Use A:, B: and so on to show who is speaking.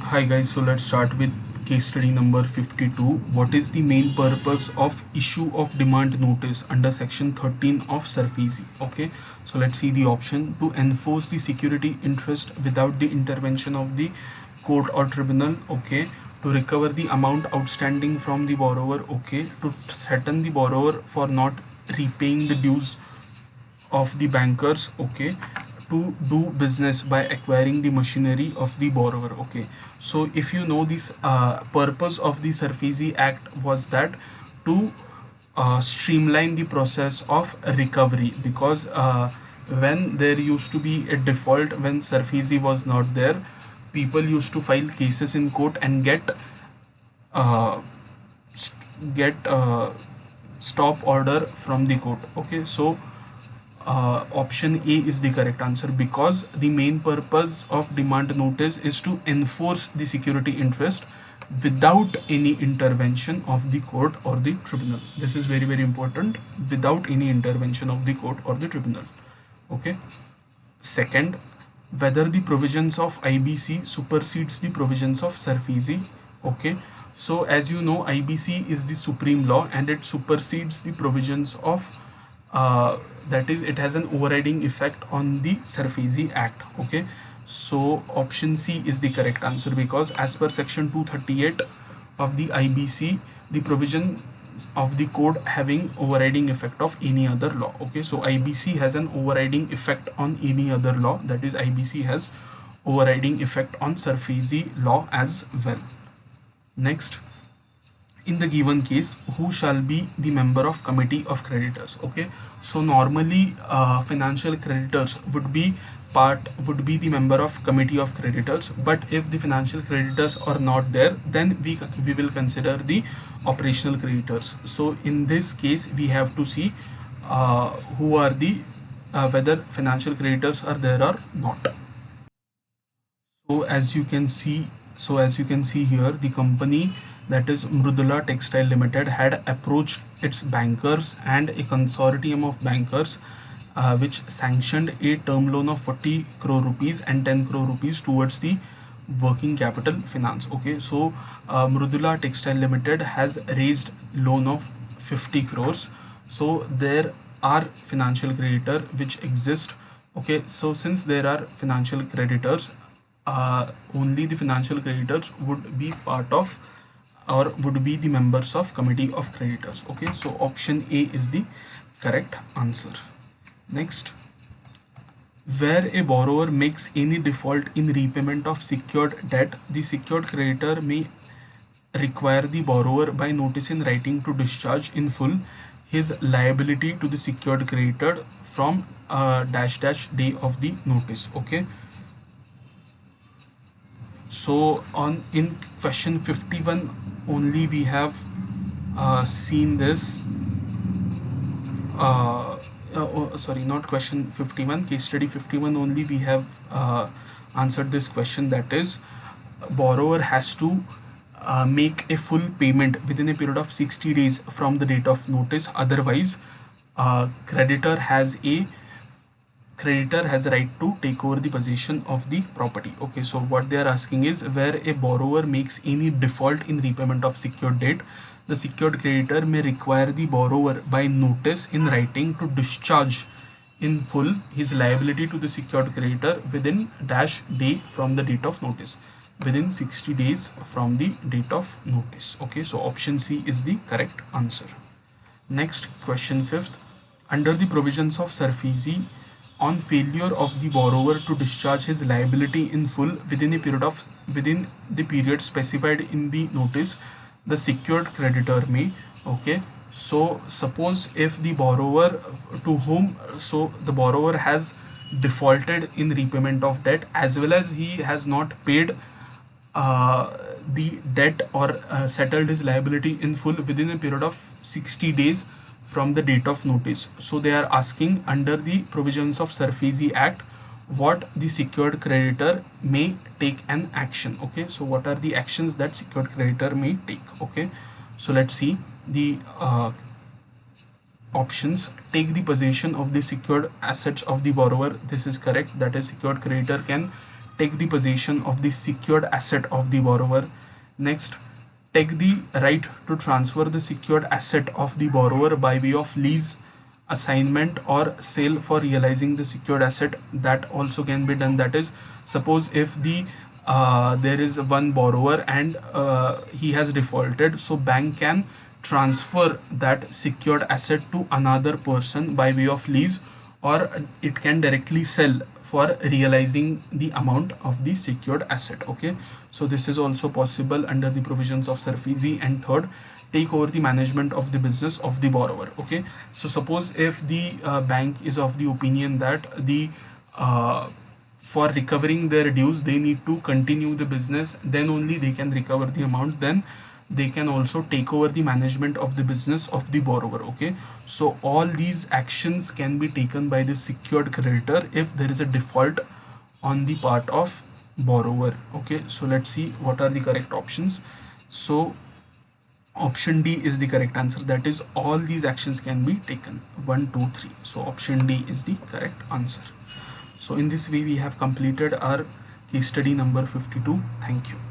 A: Hi guys, so let's start with case study number 52. What is the main purpose of issue of demand notice under section 13 of SURFESI? Okay, so let's see the option: to enforce the security interest without the intervention of the court or tribunal. Okay, to recover the amount outstanding from the borrower. Okay, to threaten the borrower for not repaying the dues of the bankers. Okay, to do business by acquiring the machinery of the borrower. Okay, so if you know this, purpose of the SURFESI Act was that to streamline the process of recovery, because when there used to be a default, when SURFESI was not there, people used to file cases in court and uh, get stop order from the court. Okay, so option A is the correct answer, because the main purpose of demand notice is to enforce the security interest without any intervention of the court or the tribunal. This is very, very important: without any intervention of the court or the tribunal. Okay. Second, whether the provisions of IBC supersedes the provisions of SURFESI. Okay, so as you know, IBC is the supreme law and it supersedes the provisions of that is, it has an overriding effect on the SURFESI Act. Okay, so option C is the correct answer, because as per section 238 of the IBC, the provision of the code having overriding effect of any other law. Okay, so IBC has an overriding effect on any other law, that is IBC has overriding effect on SURFESI law as well. Next, in the given case, who shall be the member of committee of creditors? Okay, so normally financial creditors would be the member of committee of creditors, but if the financial creditors are not there, then we will consider the operational creditors. So in this case we have to see who are the whether financial creditors are there or not. So as you can see here, the company, that is Mrudula Textile Limited, had approached its bankers and a consortium of bankers which sanctioned a term loan of 40 crore rupees and 10 crore rupees towards the working capital finance. Okay, so Mrudula Textile Limited has raised loan of 50 crores. So there are financial creditor which exist. Okay, so since there are financial creditors, only the financial creditors would be part of, or would be the members of committee of creditors. Okay, so option A is the correct answer. Next, where a borrower makes any default in repayment of secured debt, the secured creditor may require the borrower by notice in writing to discharge in full his liability to the secured creditor from dash dash day of the notice. Okay, so in question 51 only we have seen this sorry, not question 51, case study 51 only we have answered this question, that is, borrower has to make a full payment within a period of 60 days from the date of notice, otherwise creditor has a right to take over the possession of the property. Okay, so what they are asking is, where a borrower makes any default in repayment of secured debt, the secured creditor may require the borrower by notice in writing to discharge in full his liability to the secured creditor within dash day from the date of notice, within 60 days from the date of notice. Okay, so option C is the correct answer. Next, question 5th, under the provisions of SURFESI, on failure of the borrower to discharge his liability in full within the period specified in the notice, the secured creditor may. Okay, so suppose if the borrower the borrower has defaulted in repayment of debt, as well as he has not paid the debt or settled his liability in full within a period of 60 days from the date of notice. So they are asking, under the provisions of SURFESI Act, what the secured creditor may take an action. Okay, so what are the actions that secured creditor may take? Okay, so let's see the options. Take the possession of the secured assets of the borrower. This is correct, that is, secured creditor can take the possession of the secured asset of the borrower. Next, take the right to transfer the secured asset of the borrower by way of lease, assignment, or sale for realizing the secured asset. That also can be done. That is, suppose if the there is one borrower and he has defaulted, so bank can transfer that secured asset to another person by way of lease, or it can directly sell for realizing the amount of the secured asset. Okay, so this is also possible under the provisions of SARFAESI. And third, take over the management of the business of the borrower. Okay, so suppose if the bank is of the opinion that the for recovering their dues they need to continue the business, then only they can recover the amount, then they can also take over the management of the business of the borrower. Okay, so all these actions can be taken by the secured creditor if there is a default on the part of borrower. Okay, so let's see what are the correct options. So option D is the correct answer, that is all these actions can be taken, 1 2 3. So option D is the correct answer. So in this way we have completed our case study number 52. Thank you.